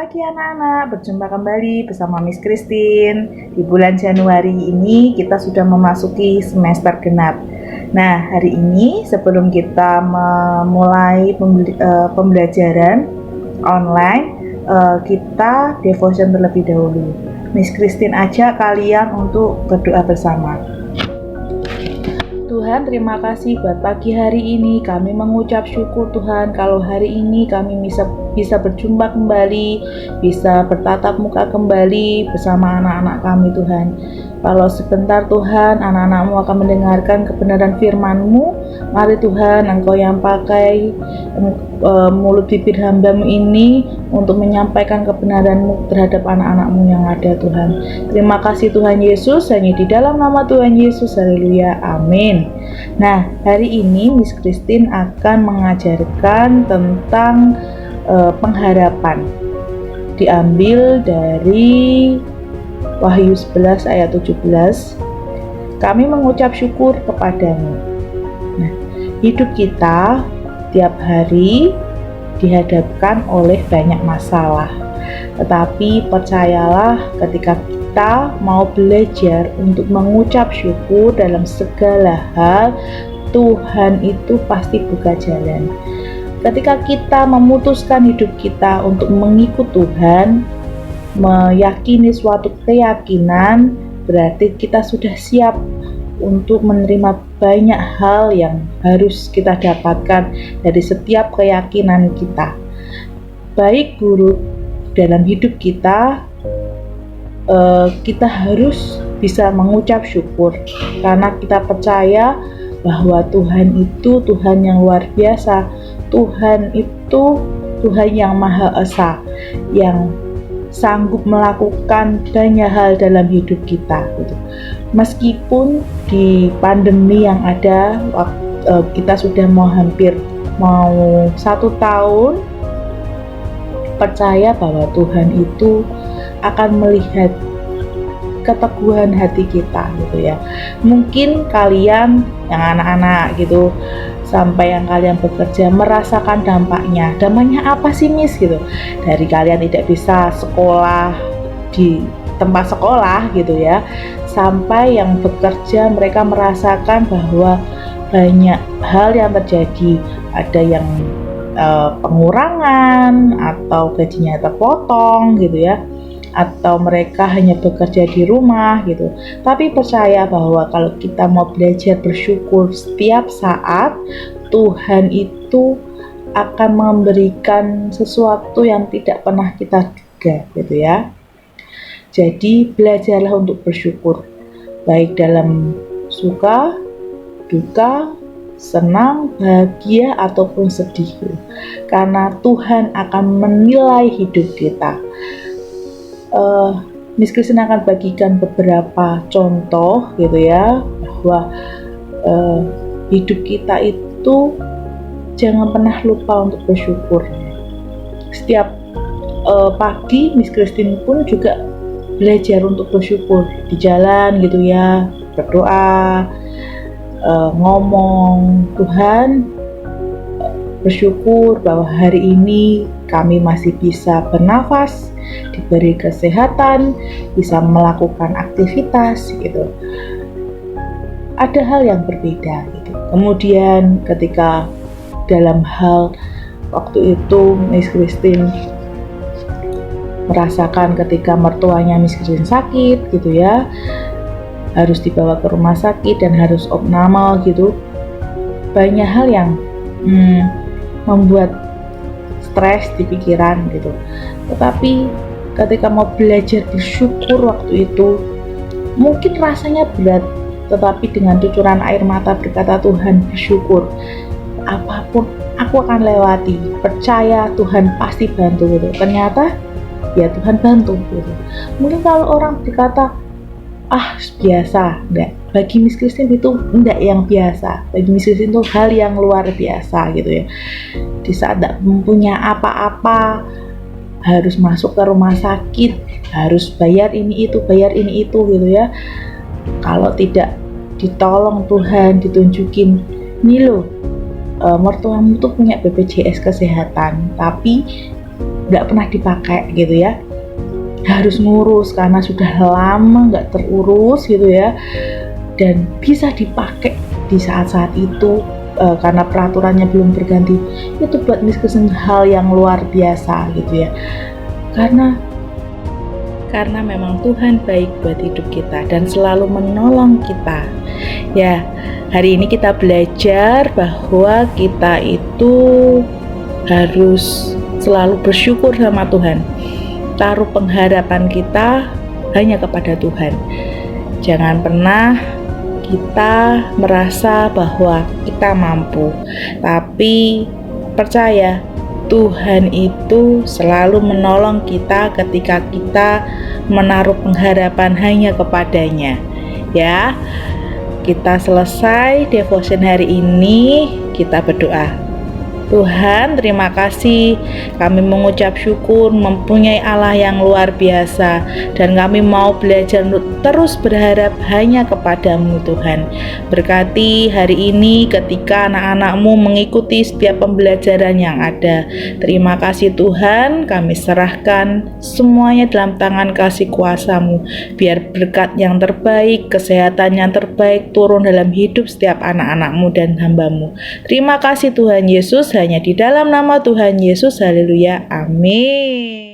pagi anak-anak, berjumpa kembali bersama Miss Christine. Di bulan Januari ini kita sudah memasuki semester genap. Nah, hari ini sebelum kita memulai pembelajaran online, kita devotion terlebih dahulu. Miss Christine ajak kalian untuk berdoa bersama. Tuhan, terima kasih buat pagi hari ini. Kami mengucap syukur Tuhan kalau hari ini kami bisa berjumpa kembali, bisa bertatap muka kembali bersama anak-anak kami Tuhan. Kalau sebentar Tuhan, anak-anak-Mu akan mendengarkan kebenaran firman-Mu. Mari Tuhan, Engkau yang pakai mulut bibir hamba-Mu ini untuk menyampaikan kebenaran-Mu terhadap anak-anak-Mu yang ada Tuhan. Terima kasih Tuhan Yesus, hanya di dalam nama Tuhan Yesus, haleluya, amin. Nah, hari ini Miss Christine akan mengajarkan tentang pengharapan. Diambil dari Wahyu 11 ayat 17. Kami mengucap syukur kepadamu. Nah, hidup kita tiap hari dihadapkan oleh banyak masalah. Tetapi percayalah, ketika kita mau belajar untuk mengucap syukur dalam segala hal, Tuhan itu pasti buka jalan. Ketika kita memutuskan hidup kita untuk mengikut Tuhan, meyakini suatu keyakinan, berarti kita sudah siap untuk menerima banyak hal yang harus kita dapatkan dari setiap keyakinan kita. Baik buruk dalam hidup kita, kita harus bisa mengucap syukur karena kita percaya bahwa Tuhan itu Tuhan yang luar biasa. Tuhan itu Tuhan yang Maha Esa, yang sanggup melakukan banyak hal dalam hidup kita gitu. Meskipun di pandemi yang ada, kita sudah hampir 1 tahun, percaya bahwa Tuhan itu akan melihat keteguhan hati kita gitu ya. Mungkin kalian yang anak-anak gitu, sampai yang kalian bekerja merasakan dampaknya apa sih Miss gitu, dari kalian tidak bisa sekolah di tempat sekolah gitu ya, sampai yang bekerja mereka merasakan bahwa banyak hal yang terjadi, ada yang pengurangan atau gajinya terpotong gitu ya, atau mereka hanya bekerja di rumah gitu. Tapi percaya bahwa kalau kita mau belajar bersyukur setiap saat, Tuhan itu akan memberikan sesuatu yang tidak pernah kita duga gitu ya. Jadi belajarlah untuk bersyukur, baik dalam suka, duka, senang, bahagia ataupun sedih, karena Tuhan akan menilai hidup kita. Miss Christine akan bagikan beberapa contoh gitu ya, bahwa hidup kita itu jangan pernah lupa untuk bersyukur. Setiap pagi Miss Christine pun juga belajar untuk bersyukur di jalan gitu ya, berdoa, ngomong, Tuhan, bersyukur bahwa hari ini kami masih bisa bernafas, diberi kesehatan, bisa melakukan aktivitas gitu. Ada hal yang berbeda gitu. Kemudian ketika dalam hal waktu itu Miss Christine merasakan ketika mertuanya Miss Christine sakit gitu ya, harus dibawa ke rumah sakit dan harus opname gitu. Banyak hal yang membuat stres di pikiran gitu. Tetapi ketika mau belajar bersyukur waktu itu, mungkin rasanya berat, tetapi dengan cucuran air mata berkata, Tuhan, bersyukur, apapun aku akan lewati, percaya Tuhan pasti bantu gitu. Ternyata ya Tuhan bantu gitu. Mungkin kalau orang berkata, biasa, enggak, bagi Miss Christine itu enggak yang biasa. Bagi Miss Christine itu hal yang luar biasa gitu ya. Di saat tidak mempunyai apa-apa, harus masuk ke rumah sakit, harus bayar ini itu gitu ya. Kalau tidak ditolong Tuhan, ditunjukin, nih loh, mertuamu tuh punya BPJS kesehatan, tapi nggak pernah dipakai gitu ya, harus ngurus karena sudah lama nggak terurus gitu ya, dan bisa dipakai di saat-saat itu karena peraturannya belum berganti. Itu buat Miss Kristen hal yang luar biasa gitu ya, karena memang Tuhan baik buat hidup kita dan selalu menolong kita. Ya, hari ini kita belajar bahwa kita itu harus selalu bersyukur sama Tuhan. Taruh pengharapan kita hanya kepada Tuhan. Jangan pernah kita merasa bahwa kita mampu, tapi percaya Tuhan itu selalu menolong kita ketika kita menaruh pengharapan hanya kepadanya. Ya, kita selesai devotion hari ini, kita berdoa. Tuhan, terima kasih, kami mengucap syukur mempunyai Allah yang luar biasa, dan kami mau belajar untuk terus berharap hanya kepadamu Tuhan. Berkati hari ini ketika anak-anakmu mengikuti setiap pembelajaran yang ada. Terima kasih Tuhan, kami serahkan semuanya dalam tangan kasih kuasa-Mu. Biar berkat yang terbaik, kesehatan yang terbaik turun dalam hidup setiap anak-anak-Mu dan hamba-Mu. Terima kasih Tuhan Yesus, hanya di dalam nama Tuhan Yesus, haleluya, amin.